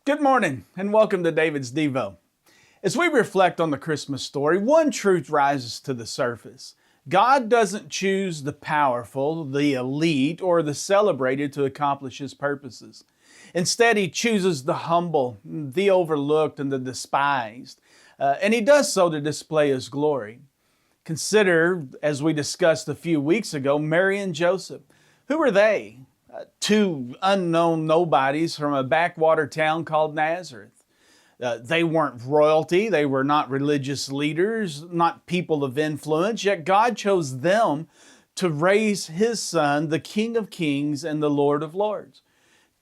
Good morning and welcome to David's Devo. As we reflect on the Christmas story, one truth rises to the surface. God doesn't choose the powerful, the elite, or the celebrated to accomplish His purposes. Instead, He chooses the humble, the overlooked, and the despised. And He does so to display His glory. Consider, as we discussed a few weeks ago, Mary and Joseph. Who are they? Two unknown nobodies from a backwater town called Nazareth. They weren't royalty, they were not religious leaders, not people of influence, yet God chose them to raise His Son, the King of Kings and the Lord of Lords.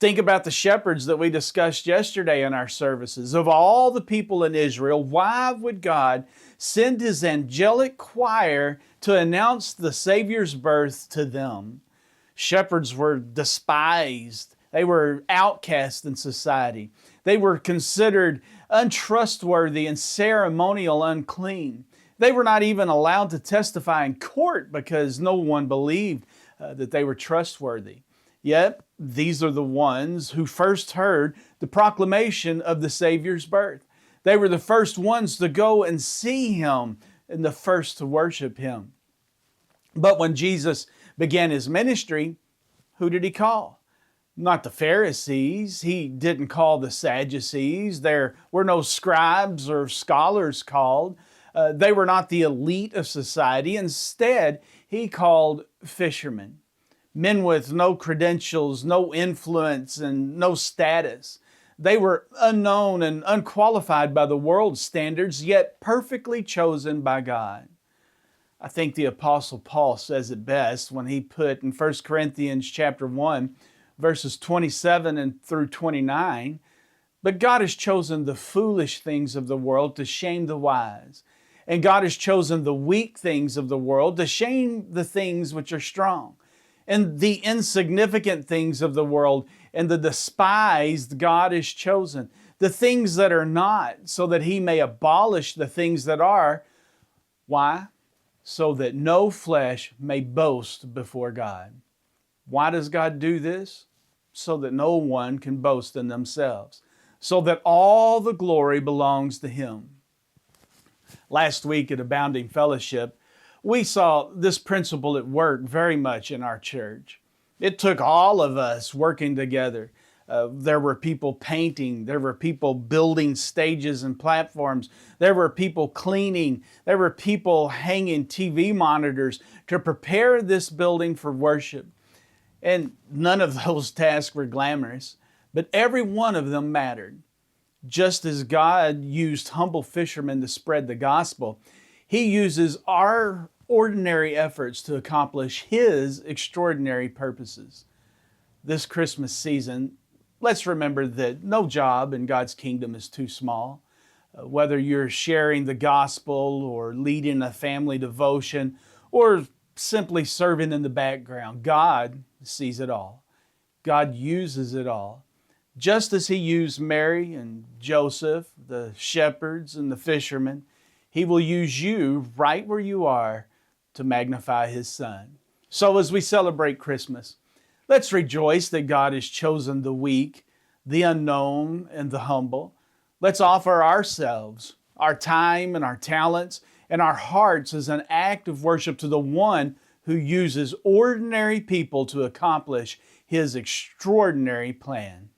Think about the shepherds that we discussed yesterday in our services. Of all the people in Israel, why would God send His angelic choir to announce the Savior's birth to them? Shepherds were despised. They were outcast in society. They were considered untrustworthy and ceremonial unclean. They were not even allowed to testify in court because no one believed that they were trustworthy. Yet, these are the ones who first heard the proclamation of the Savior's birth. They were the first ones to go and see Him and the first to worship Him. But when Jesus began His ministry, who did He call? Not the Pharisees. He didn't call the Sadducees. There were no scribes or scholars called. They were not the elite of society. Instead, He called fishermen, men with no credentials, no influence, and no status. They were unknown and unqualified by the world's standards, yet perfectly chosen by God. I think the Apostle Paul says it best when he put in 1 Corinthians chapter 1, verses 27 and through 29, "But God has chosen the foolish things of the world to shame the wise. And God has chosen the weak things of the world to shame the things which are strong. And the insignificant things of the world and the despised God has chosen, the things that are not, so that He may abolish the things that are." Why? So that no flesh may boast before God. Why does God do this? So that no one can boast in themselves. So that all the glory belongs to Him. Last week at Abounding Fellowship, we saw this principle at work very much in our church. It took all of us working together. There were people painting. There were people building stages and platforms. There were people cleaning. There were people hanging TV monitors to prepare this building for worship. And none of those tasks were glamorous, but every one of them mattered. Just as God used humble fishermen to spread the gospel, He uses our ordinary efforts to accomplish His extraordinary purposes. This Christmas season, let's remember that no job in God's kingdom is too small. Whether you're sharing the gospel or leading a family devotion or simply serving in the background, God sees it all. God uses it all. Just as He used Mary and Joseph, the shepherds and the fishermen, He will use you right where you are to magnify His Son. So as we celebrate Christmas, let's rejoice that God has chosen the weak, the unknown, and the humble. Let's offer ourselves, our time and our talents, and our hearts as an act of worship to the One who uses ordinary people to accomplish His extraordinary plan.